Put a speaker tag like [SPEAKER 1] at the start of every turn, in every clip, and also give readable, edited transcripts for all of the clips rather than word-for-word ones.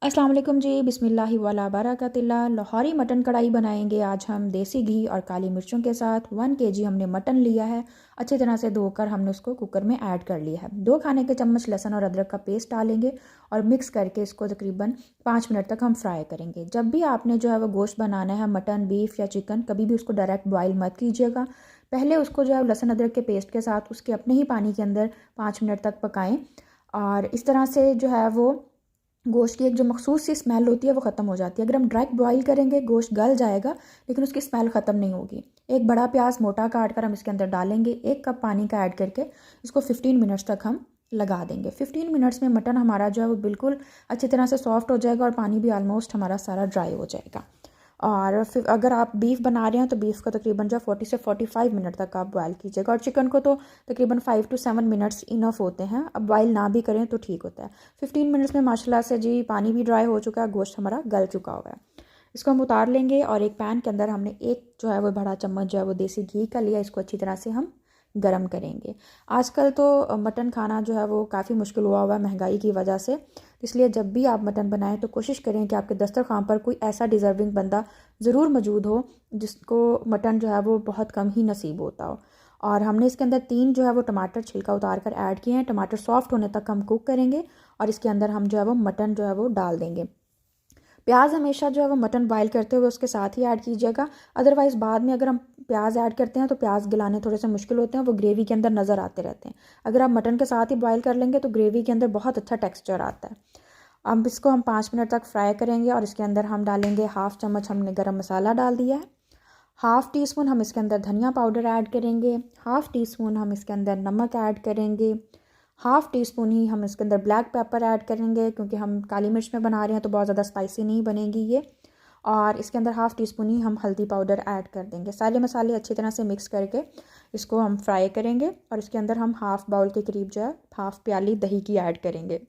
[SPEAKER 1] अस्सलाम वालेकुम जी, बिस्मिल्लाहि वला बरकतिल्लाह। लाहौरी मटन कढ़ाई बनाएंगे आज हम देसी घी और काली मिर्चों के साथ। 1 केजी हमने मटन लिया है, अच्छी तरह से धोकर हमने उसको कुकर में ऐड कर लिया है। 2 खाने के चम्मच लहसुन और अदरक का पेस्ट डालेंगे और मिक्स करके इसको तकरीबन 5 मिनट तक हम फ्राई करेंगे। जब भी आपने जो है वो गोश्त बनाना है, मटन, बीफ या चिकन, कभी भी उसको डायरेक्ट बॉयल मत कीजिएगा। पहले उसको जो है लहसुन अदरक के पेस्ट के साथ उसके अपने ही पानी के अंदर 5 मिनट तक पकाएं और इस तरह से जो है वो गोश्त की एक जो मखसूस सी स्मेल होती है वो ख़त्म हो जाती है। अगर हम डायरेक्ट बॉईल करेंगे गोश्त गल जाएगा लेकिन उसकी स्मेल ख़त्म नहीं होगी। एक बड़ा प्याज मोटा काट कर हम इसके अंदर डालेंगे, 1 कप पानी का ऐड करके इसको 15 मिनट्स तक हम लगा देंगे। 15 मिनट्स में मटन हमारा जो है वो बिल्कुल अच्छी तरह से सॉफ्ट हो जाएगा और पानी भी ऑलमोस्ट हमारा सारा ड्राई हो जाएगा। और फिर अगर आप बीफ बना रहे हैं तो बीफ को तकरीबन जो 40 से 45 मिनट तक आप बॉयल कीजिएगा और चिकन को तो तकरीबन 5 to 7 मिनट्स इनफ होते हैं। अब बॉयल ना भी करें तो ठीक होता है। 15 मिनट्स में माशाल्लाह से जी पानी भी ड्राई हो चुका है, गोश्त हमारा गल चुका हुआ है। इसको हम उतार लेंगे और एक पैन के अंदर हमने एक जो है वो बड़ा चम्मच जो है वो देसी घी का लिया, इसको अच्छी तरह से हम गरम करेंगे। आजकल तो मटन खाना जो है वो काफ़ी मुश्किल हुआ हुआ है महंगाई की वजह से, इसलिए जब भी आप मटन बनाएं तो कोशिश करें कि आपके दस्तरखान पर कोई ऐसा डिज़र्विंग बंदा ज़रूर मौजूद हो जिसको मटन जो है वो बहुत कम ही नसीब होता हो। और हमने इसके अंदर 3 जो है वो टमाटर छिलका उतार कर ऐड किए हैं। टमाटर सॉफ्ट होने तक हम कुक करेंगे और इसके अंदर हम जो है वो मटन जो है वो डाल देंगे। प्याज हमेशा जो है वो मटन बॉयल करते हुए उसके साथ ही ऐड कीजिएगा, अदरवाइज़ बाद में अगर हम प्याज ऐड करते हैं तो प्याज गलाने थोड़े से मुश्किल होते हैं, वो ग्रेवी के अंदर नज़र आते रहते हैं। अगर आप मटन के साथ ही बॉयल कर लेंगे तो ग्रेवी के अंदर बहुत अच्छा टेक्सचर आता है। अब इसको हम 5 मिनट तक फ्राई करेंगे और इसके अंदर हम डालेंगे 1/2 चम्मच हमने गरम मसाला डाल दिया है। 1/2 टी स्पून हम इसके अंदर धनिया पाउडर ऐड करेंगे। 1/2 टी स्पून हम इसके अंदर नमक ऐड करेंगे। 1/2 टी स्पून ही हम इसके अंदर ब्लैक पेपर ऐड करेंगे क्योंकि हम काली मिर्च में बना रहे हैं तो बहुत ज़्यादा स्पाइसी नहीं बनेगी ये। और इसके अंदर 1/2 टी स्पून ही हम हल्दी पाउडर ऐड कर देंगे। सारे मसाले अच्छी तरह से मिक्स करके इसको हम फ्राई करेंगे और इसके अंदर हम 1/2 बाउल के करीब जो है 1/2 प्याली दही की ऐड करेंगे।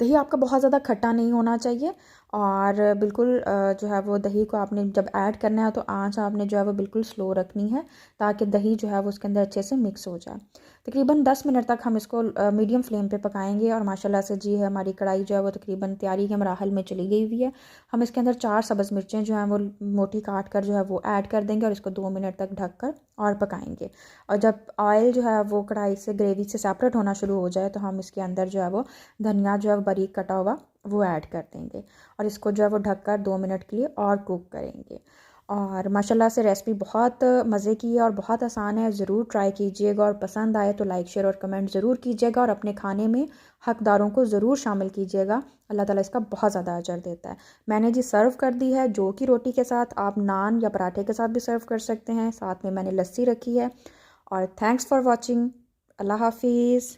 [SPEAKER 1] दही आपका बहुत ज़्यादा खट्टा नहीं होना चाहिए और बिल्कुल जो है वो दही को आपने जब ऐड करना है तो आंच आपने जो है वो बिल्कुल स्लो रखनी है ताकि दही जो है वो उसके अंदर अच्छे से मिक्स हो जाए। तकरीबन 10 मिनट तक हम इसको मीडियम फ्लेम पे पकाएंगे और माशाल्लाह से जी है हमारी कढ़ाई जो है वो तकरीबन तैयारी के मराहल में चली गई हुई है। हम इसके अंदर 4 सब्ज़ मिर्चें जो हैं वो मोटी काट कर जो है वो ऐड कर देंगे और इसको 2 मिनट तक ढक कर और पकाएंगे। और जब ऑयल जो है वो कढ़ाई से ग्रेवी से सेपरेट होना शुरू हो जाए तो हम इसके अंदर जो है वो धनिया जो है बारीक कटा हुआ वो ऐड कर देंगे और इसको जो है वो ढककर 2 मिनट के लिए और कुक करेंगे। और माशाल्लाह से रेसिपी बहुत मज़े की है और बहुत आसान है, ज़रूर ट्राई कीजिएगा और पसंद आए तो लाइक शेयर और कमेंट ज़रूर कीजिएगा और अपने खाने में हकदारों को ज़रूर शामिल कीजिएगा। अल्लाह ताला इसका बहुत ज़्यादा अजर देता है। मैंने जी सर्व कर दी है जो कि रोटी के साथ, आप नान या पराठे के साथ भी सर्व कर सकते हैं। साथ में मैंने लस्सी रखी है और थैंक्स फॉर वॉचिंग। अल्लाह हाफिज़।